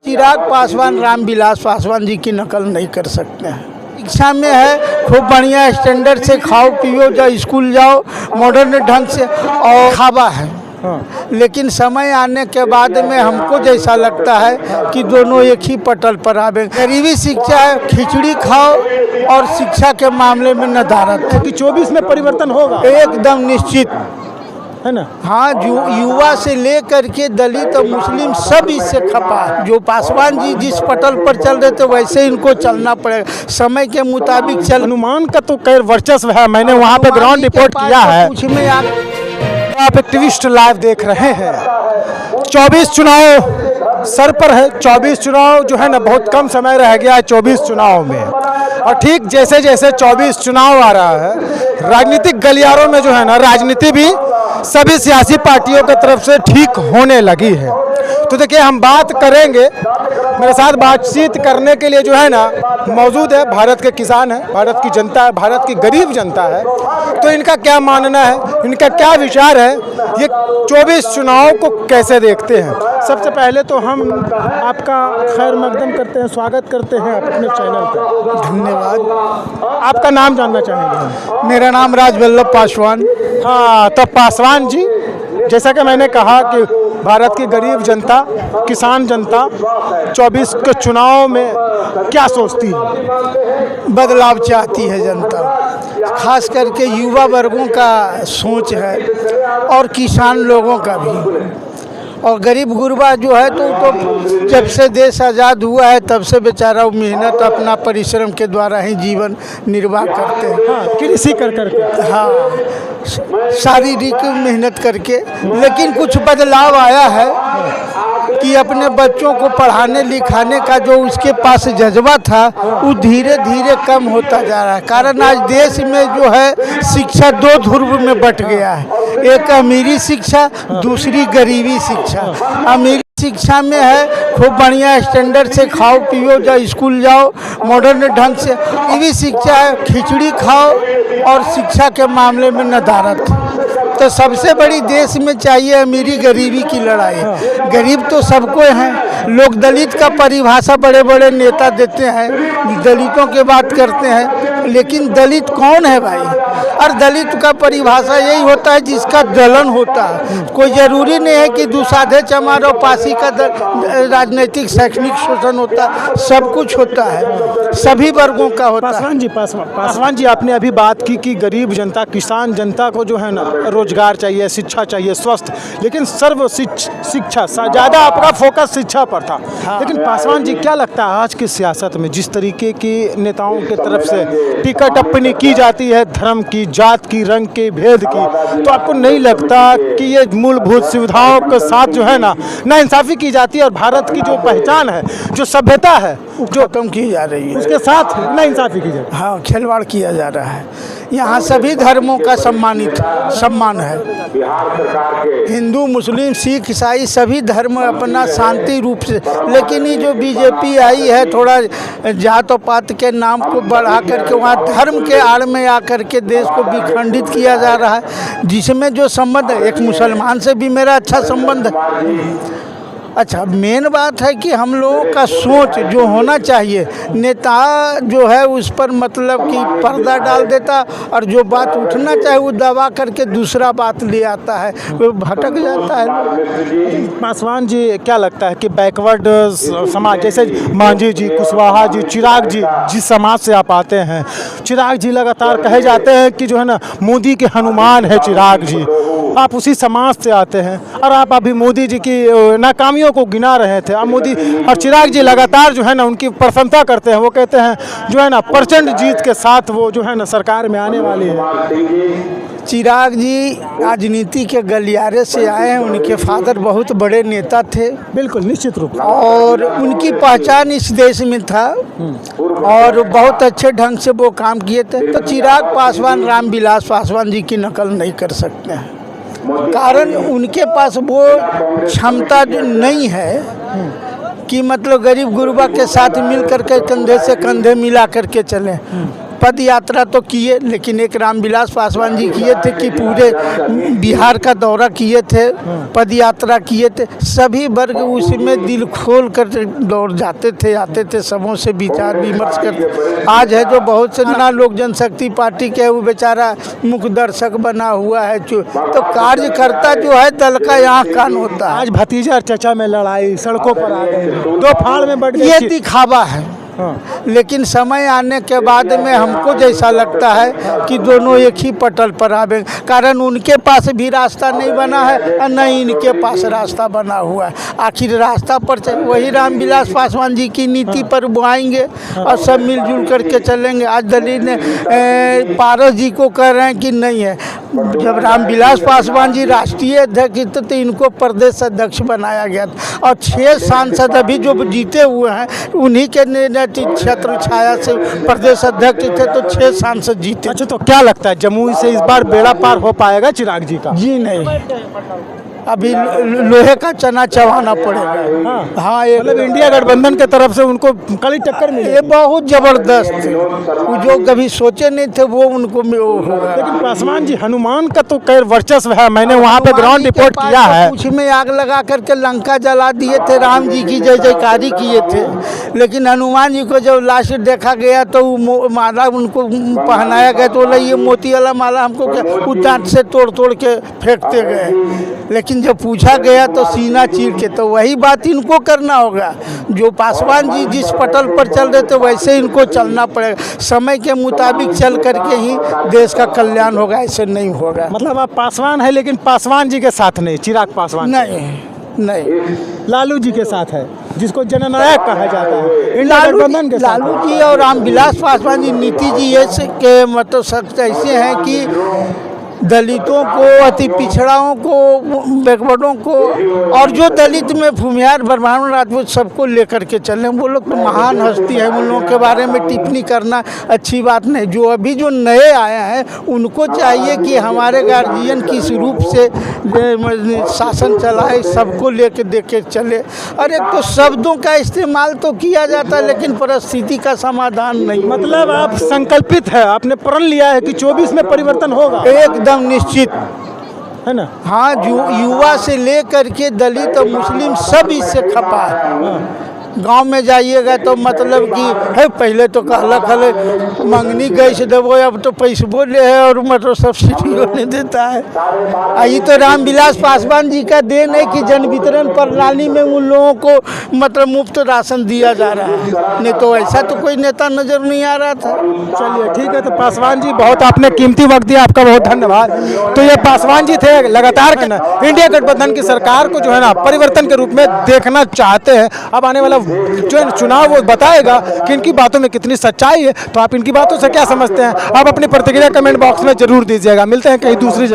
चिराग पासवान रामविलास पासवान जी की नकल नहीं कर सकते हैं। शिक्षा में है खूब बढ़िया स्टैंडर्ड से खाओ पियो, जाओ स्कूल जाओ मॉडर्न ढंग से, और खावा है। लेकिन समय आने के बाद में हमको जैसा लगता है कि दोनों एक ही पटल पर आवे। गरीबी शिक्षा है, खिचड़ी खाओ, और शिक्षा के मामले में नदारत कि 24 में परिवर्तन होगा एकदम निश्चित है ना। हाँ, जो युवा से लेकर के दलित और मुस्लिम सब इससे खपा। जो पासवान जी जिस पटल पर चल रहे थे वैसे इनको चलना पड़ेगा, समय के मुताबिक चल। हनुमान का तो खैर वर्चस्व है, मैंने वहाँ पे ग्राउंड रिपोर्ट किया है। कुछ में आप एक्टिविस्ट लाइव देख रहे हैं। 24 चुनाव सर पर है। 24 चुनाव जो है ना, बहुत कम समय रह गया है 24 चुनाव में। और ठीक जैसे जैसे 24 चुनाव आ रहा है, राजनीतिक गलियारों में जो है ना, राजनीति भी सभी सियासी पार्टियों की तरफ से ठीक होने लगी है। तो देखिए, हम बात करेंगे, मेरे साथ बातचीत करने के लिए जो है ना मौजूद है, भारत के किसान हैं, भारत की जनता है, भारत की गरीब जनता है। तो इनका क्या मानना है, इनका क्या विचार है, ये 24 चुनाव को कैसे देखते हैं। सबसे पहले तो हम आपका खैर मकदम करते हैं, स्वागत करते हैं अपने चैनल पर। धन्यवाद। आपका नाम जानना चाहेंगे। मेरा नाम राजवल्लभ पासवान। हाँ, तो पासवान जी, जैसा कि मैंने कहा कि भारत की गरीब जनता, किसान जनता 24 के चुनाव में क्या सोचती है। बदलाव चाहती है जनता, खास करके युवा वर्गों का सोच है, और किसान लोगों का भी। और गरीब गुरबा जो है तो जब से देश आज़ाद हुआ है तब से बेचारा वो मेहनत अपना परिश्रम के द्वारा ही जीवन निर्वाह करते हैं। हाँ, कृषि कर करके, हाँ, शारीरिक मेहनत करके। लेकिन कुछ बदलाव आया है कि अपने बच्चों को पढ़ाने लिखाने का जो उसके पास जज्बा था वो धीरे धीरे कम होता जा रहा है। कारण आज देश में जो है शिक्षा दो ध्रुव में बट गया है, एक अमीरी शिक्षा, दूसरी गरीबी शिक्षा। अमीरी शिक्षा में है खूब बढ़िया स्टैंडर्ड से खाओ पियो, जाओ स्कूल जाओ मॉडर्न ढंग से। गरीबी शिक्षा है खिचड़ी खाओ, और शिक्षा के मामले में नदारत। तो सबसे बड़ी देश में चाहिए अमीरी गरीबी की लड़ाई। गरीब तो सबको हैं, लोग दलित का परिभाषा बड़े बड़े नेता देते हैं, दलितों की बात करते हैं, लेकिन दलित कौन है भाई। और दलित का परिभाषा यही होता है जिसका दलन होता है। कोई ज़रूरी नहीं है कि दुसाधे चमार और पासी का राजनीतिक शैक्षणिक शोषण होता है, सब कुछ होता है, सभी वर्गों का होता है। पासवान जी, आपने अभी बात की कि गरीब जनता, किसान जनता को जो है ना रोजगार चाहिए, शिक्षा चाहिए, स्वस्थ, लेकिन सर्व शिक्षा ज़्यादा आपका फोकस शिक्षा पर था। हाँ। लेकिन पासवान जी, क्या लगता है आज की सियासत में जिस तरीके की नेताओं की तरफ से टिकट अपनी की जाती है, धर्म की, जात की, रंग के भेद की, तो आपको नहीं लगता कि ये मूलभूत सुविधाओं के साथ जो है ना नाइंसाफ़ी की जाती है, और भारत की जो पहचान है, जो सभ्यता है, जो कम की जा रही है, उसके साथ नाइंसाफ़ी की जाती है। हाँ, खिलवाड़ किया जा रहा है। यहाँ सभी धर्मों का सम्मान है। हिंदू, मुस्लिम, सिख, ईसाई सभी धर्म अपना शांति रूप से। लेकिन ये जो बीजेपी आई है, थोड़ा जात और पात के नाम को बढ़ा करके वहाँ धर्म के आड़ में आकर के देश को विखंडित किया जा रहा है। जिसमें जो संबंध है, एक मुसलमान से भी मेरा अच्छा संबंध है। अच्छा, मेन बात है कि हम लोगों का सोच जो होना चाहिए, नेता जो है उस पर मतलब कि पर्दा डाल देता, और जो बात उठना चाहिए वो दबा करके दूसरा बात ले आता है, वो भटक जाता है। पासवान जी, क्या लगता है कि बैकवर्ड समाज जैसे मांझी जी, कुशवाहा जी, चिराग जी, जिस समाज से आप आते हैं, चिराग जी लगातार कहे जाते हैं कि जो है ना मोदी के हनुमान है चिराग जी, आप उसी समाज से आते हैं, और आप अभी मोदी जी की नाकामियों को गिना रहे थे। अब मोदी और चिराग जी लगातार जो है ना उनकी प्रशंसा करते हैं, वो कहते हैं जो है ना प्रचंड जीत के साथ वो जो है ना सरकार में आने वाली है। चिराग जी राजनीति के गलियारे से आए हैं, उनके फादर बहुत बड़े नेता थे। बिल्कुल, निश्चित रूप से, और उनकी पहचान इस देश में था, और बहुत अच्छे ढंग से वो काम किए थे। तो चिराग पासवान रामविलास पासवान जी की नकल नहीं कर सकते हैं, कारण उनके पास वो क्षमता जो नहीं है कि मतलब गरीब गुरबा के साथ मिल करके कंधे से कंधे मिला करके चलें। पद यात्रा तो किए, लेकिन एक रामविलास पासवान जी किए थे कि पूरे बिहार का दौरा किए थे, पद यात्रा किए थे। सभी वर्ग उसमें दिल खोल कर दौड़ जाते थे, आते थे, सबों से विचार विमर्श करते। आज है जो बहुत से ना लोक जनशक्ति पार्टी के वो बेचारा मुख्य दर्शक बना हुआ है, तो कार्यकर्ता जो है दल का यहाँ कान होता है। आज भतीजा और चचा में लड़ाई, सड़कों पर आ गए, दो फाड़ में बढ़ ये गई। दिखावा है, लेकिन समय आने के बाद में हमको जैसा लगता है कि दोनों एक ही पटल पर आवे, कारण उनके पास भी रास्ता नहीं बना है और न इनके पास रास्ता बना हुआ है। आखिर रास्ता पर वही रामविलास पासवान जी की नीति पर वो आएंगे और सब मिलजुल करके चलेंगे। आज दलित ने पारस जी को कह रहे हैं कि नहीं है, जब रामविलास पासवान जी राष्ट्रीय अध्यक्ष थे तो इनको प्रदेश अध्यक्ष बनाया गया था, और 6 सांसद अभी जो जीते हुए हैं उन्हीं के क्षेत्र छाया से प्रदेश अध्यक्ष थे, तो 6 सांसद जीते। अच्छा, तो क्या लगता है जमुई से इस बार बेड़ा पार हो पाएगा चिराग जी का? जी नहीं, अभी लोहे का चना चबाना पड़ेगा। हाँ, ये मतलब इंडिया गठबंधन के तरफ से उनको कड़ी टक्कर मिली। ये बहुत जबरदस्त थे, वो जो कभी सोचे नहीं थे वो उनको होगा। लेकिन पासवान जी, हनुमान का तो खैर वर्चस्व है, मैंने वहाँ पे ग्राउंड रिपोर्ट किया है। कुछ में आग लगा करके लंका जला दिए थे, राम जी की जय जयकारी किए थे, लेकिन हनुमान जी को जब लास्ट देखा गया तो माला उनको पहनाया गया तो बोला ये मोती वाला माला हमको क्या, वो दांत से तोड़ तोड़ के फेंकते गए। लेकिन जब पूछा गया तो सीना चीर के, तो वही बात इनको करना होगा। जो पासवान जी जिस पटल पर चल रहे थे वैसे इनको चलना पड़ेगा, समय के मुताबिक चल करके ही देश का कल्याण होगा, ऐसे नहीं होगा। मतलब आप पासवान है लेकिन पासवान जी के साथ नहीं, चिराग पासवान नहीं, लालू जी के साथ है, जिसको जननायक कहा जाता है, इंडिया गठबंधन के साथ। लालू जी और रामविलास पासवान जी, नीति जी ऐसे के मतलब सख्त ऐसे हैं कि दलितों को, अति पिछड़ाओं को, बैकवर्डों को, और जो दलित में भूमिहार ब्राह्मण राजपूत सबको लेकर के चलें। वो लोग तो महान हस्ती है, उन लोगों के बारे में टिप्पणी करना अच्छी बात नहीं। जो अभी जो नए आए हैं उनको चाहिए कि हमारे गार्जियन किस रूप से शासन चलाए, सबको लेके देके चले। और एक तो शब्दों का इस्तेमाल तो किया जाता है लेकिन परिस्थिति का समाधान नहीं। मतलब आप संकल्पित है, आपने प्रण लिया है कि 24 में परिवर्तन होगा, एकदम निश्चित है ना? हाँ, जो युवा से लेकर के दलित और मुस्लिम सब इससे खपा है। गांव में जाइएगा तो मतलब कि है, पहले तो कहला खले मंगनी गैस देवो, अब तो पैसे बोले है और मतलब सब्सिडी नहीं देता है। ये तो रामविलास पासवान जी का देन है कि जन वितरण प्रणाली में उन लोगों को मतलब मुफ्त राशन दिया जा रहा है, नहीं तो ऐसा तो कोई नेता नजर नहीं आ रहा था। चलिए ठीक है, तो पासवान जी बहुत आपने कीमती वक्त दिया, आपका बहुत धन्यवाद। तो ये पासवान जी थे, लगातार इंडिया गठबंधन की सरकार को जो है ना परिवर्तन के रूप में देखना चाहते हैं। अब आने वाला जो है चुनाव वो बताएगा कि इनकी बातों में कितनी सच्चाई है। तो आप इनकी बातों से क्या समझते हैं, आप अपनी प्रतिक्रिया कमेंट बॉक्स में जरूर दीजिएगा। मिलते हैं कहीं दूसरी